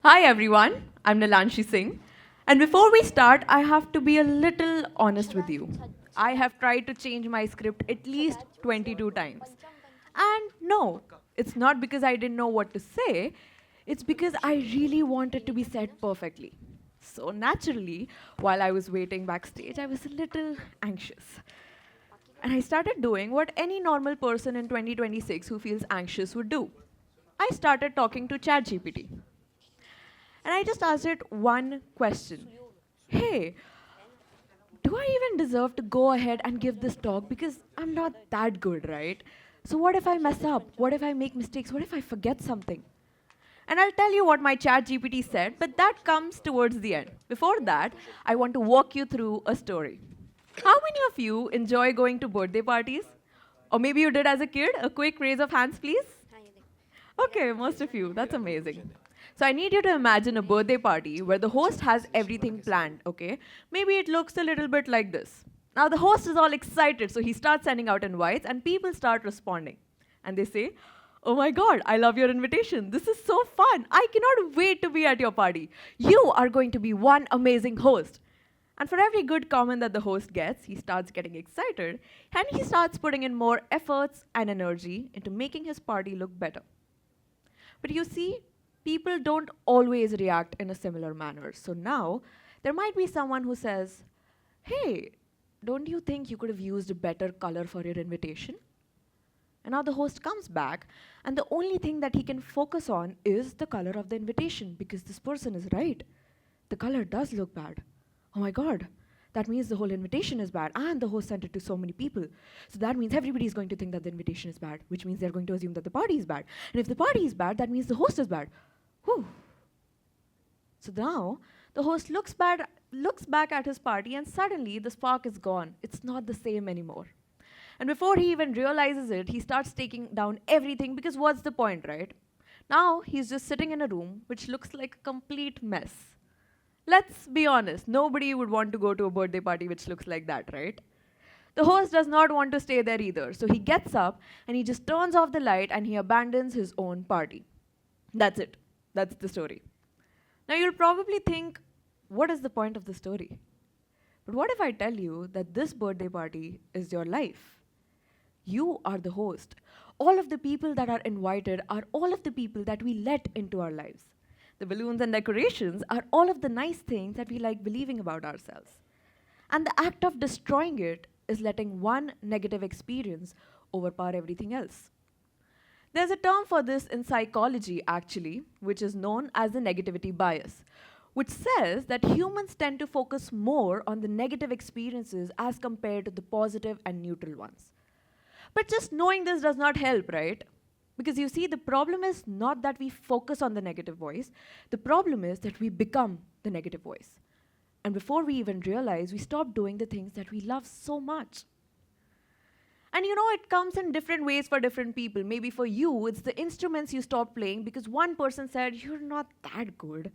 Hi everyone, I'm Neelanshi Singh. And before we start, I have to be a little honest with you. I have tried to change my script at least 22 times. And no, it's not because I didn't know what to say, it's because I really wanted to be said perfectly. So naturally, while I was waiting backstage, I was a little anxious. And I started doing what any normal person in 2026 who feels anxious would do. I started talking to ChatGPT. And I just asked it one question. Hey, do I even deserve to go ahead and give this talk? Because I'm not that good, right? So what if I mess up? What if I make mistakes? What if I forget something? And I'll tell you what my chat GPT said, but that comes towards the end. Before that, I want to walk you through a story. How many of you enjoy going to birthday parties? Or maybe you did as a kid? A quick raise of hands, please. Okay, most of you. That's amazing. So I need you to imagine a birthday party where the host has everything planned, okay? Maybe it looks a little bit like this. Now the host is all excited, so he starts sending out invites and people start responding. And they say, "Oh my god, I love your invitation. This is so fun. I cannot wait to be at your party. You are going to be one amazing host." And for every good comment that the host gets, he starts getting excited and he starts putting in more efforts and energy into making his party look better. But you see, people don't always react in a similar manner. So now, there might be someone who says, "Hey, don't you think you could have used a better color for your invitation?" And now the host comes back, and the only thing that he can focus on is the color of the invitation because this person is right. The color does look bad. Oh my god. That means the whole invitation is bad, and the host sent it to so many people. So that means everybody is going to think that the invitation is bad, which means they're going to assume that the party is bad. And if the party is bad, that means the host is bad. Whew. So now the host looks back at his party, and suddenly the spark is gone. It's not the same anymore. And before he even realizes it, he starts taking down everything because what's the point, right? Now he's just sitting in a room which looks like a complete mess. Let's be honest, nobody would want to go to a birthday party which looks like that, right? The host does not want to stay there either, so he gets up and he just turns off the light and he abandons his own party. That's it. That's the story. Now you'll probably think, what is the point of the story? But what if I tell you that this birthday party is your life? You are the host. All of the people that are invited are all of the people that we let into our lives. The balloons and decorations are all of the nice things that we like believing about ourselves. And the act of destroying it is letting one negative experience overpower everything else. There's a term for this in psychology, actually, which is known as the negativity bias, which says that humans tend to focus more on the negative experiences as compared to the positive and neutral ones. But just knowing this does not help, right? Because you see, the problem is not that we focus on the negative voice, the problem is that we become the negative voice. And before we even realize, we stop doing the things that we love so much. And you know, it comes in different ways for different people. Maybe for you, it's the instruments you stop playing because one person said, "You're not that good."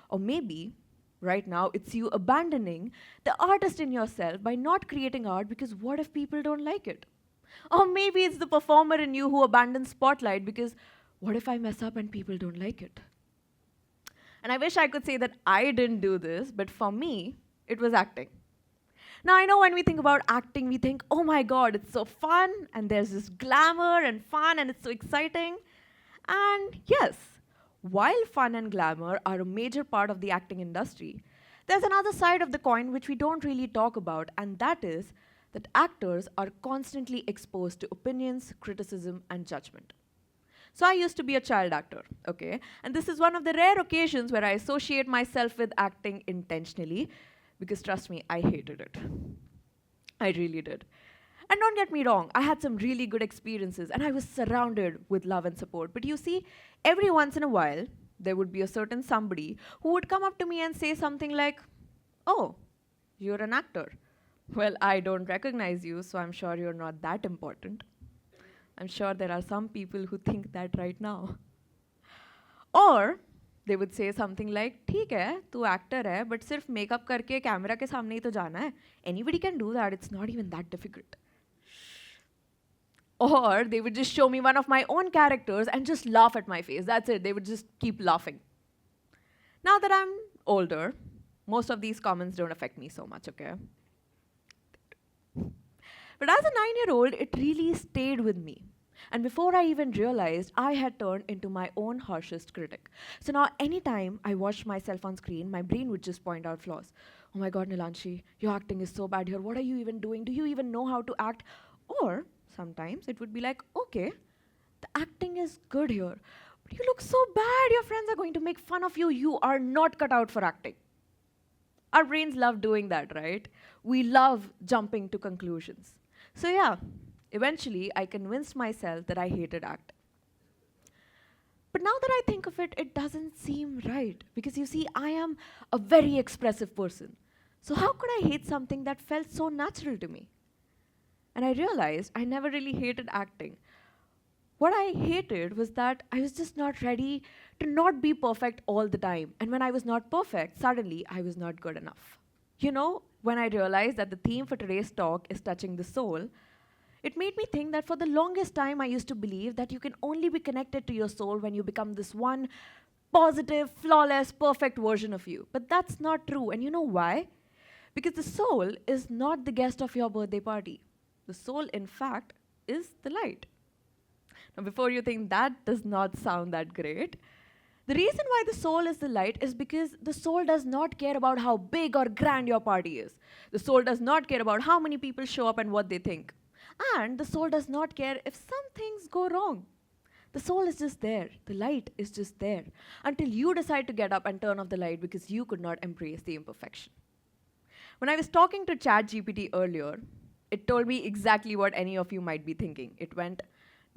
Or maybe, right now, it's you abandoning the artist in yourself by not creating art because what if people don't like it? Or maybe it's the performer in you who abandons spotlight because what if I mess up and people don't like it? And I wish I could say that I didn't do this, but for me, it was acting. Now, I know when we think about acting, we think, oh my god, it's so fun, and there's this glamour and fun, and it's so exciting. And yes, while fun and glamour are a major part of the acting industry, there's another side of the coin which we don't really talk about, and that is that actors are constantly exposed to opinions, criticism, and judgment. So I used to be a child actor, okay? And this is one of the rare occasions where I associate myself with acting intentionally because trust me, I hated it. I really did. And don't get me wrong, I had some really good experiences and I was surrounded with love and support. But you see, every once in a while, there would be a certain somebody who would come up to me and say something like, "Oh, you're an actor. Well, I don't recognize you, so I'm sure you're not that important." I'm sure there are some people who think that right now. Or they would say something like, "ठीक है, तू actor है, but सिर्फ makeup करके camera के सामने ही तो जाना है. Anybody can do that. It's not even that difficult." Or they would just show me one of my own characters and just laugh at my face. That's it. They would just keep laughing. Now that I'm older, most of these comments don't affect me so much, okay? But as a 9-year-old, it really stayed with me. And before I even realized, I had turned into my own harshest critic. So now, anytime I watched myself on screen, my brain would just point out flaws. Oh my god, Neelanshi, your acting is so bad here. What are you even doing? Do you even know how to act? Or sometimes it would be like, okay, the acting is good here, but you look so bad. Your friends are going to make fun of you. You are not cut out for acting. Our brains love doing that, right? We love jumping to conclusions. So, yeah, eventually I convinced myself that I hated acting. But now that I think of it, it doesn't seem right. Because you see, I am a very expressive person. So, how could I hate something that felt so natural to me? And I realized I never really hated acting. What I hated was that I was just not ready to not be perfect all the time. And when I was not perfect, suddenly I was not good enough. You know, when I realized that the theme for today's talk is touching the soul, it made me think that for the longest time I used to believe that you can only be connected to your soul when you become this one positive, flawless, perfect version of you. But that's not true. And you know why? Because the soul is not the guest of your birthday party. The soul, in fact, is the light. Now, before you think that does not sound that great, the reason why the soul is the light is because the soul does not care about how big or grand your party is. The soul does not care about how many people show up and what they think. And the soul does not care if some things go wrong. The soul is just there. The light is just there until you decide to get up and turn off the light because you could not embrace the imperfection. When I was talking to ChatGPT earlier, it told me exactly what any of you might be thinking. It went,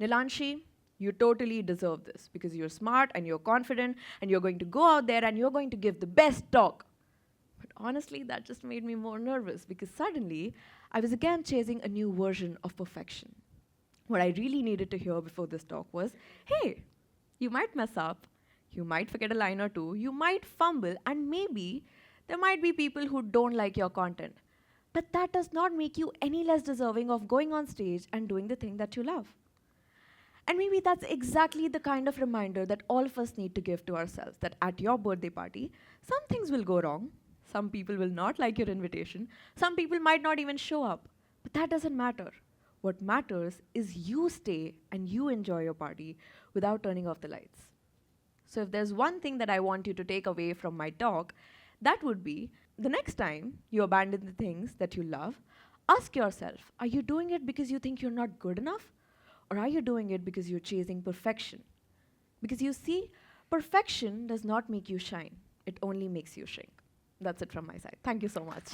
Neelanshi, you totally deserve this because you're smart and you're confident and you're going to go out there and you're going to give the best talk. But honestly, that just made me more nervous because suddenly I was again chasing a new version of perfection. What I really needed to hear before this talk was, hey, you might mess up, you might forget a line or two, you might fumble, and maybe there might be people who don't like your content. But that does not make you any less deserving of going on stage and doing the thing that you love. And maybe that's exactly the kind of reminder that all of us need to give to ourselves, that at your birthday party, some things will go wrong. Some people will not like your invitation. Some people might not even show up. But that doesn't matter. What matters is you stay and you enjoy your party without turning off the lights. So if there's one thing that I want you to take away from my talk, that would be the next time you abandon the things that you love, ask yourself, are you doing it because you think you're not good enough? Or are you doing it because you're chasing perfection? Because you see, perfection does not make you shine. It only makes you shrink. That's it from my side. Thank you so much.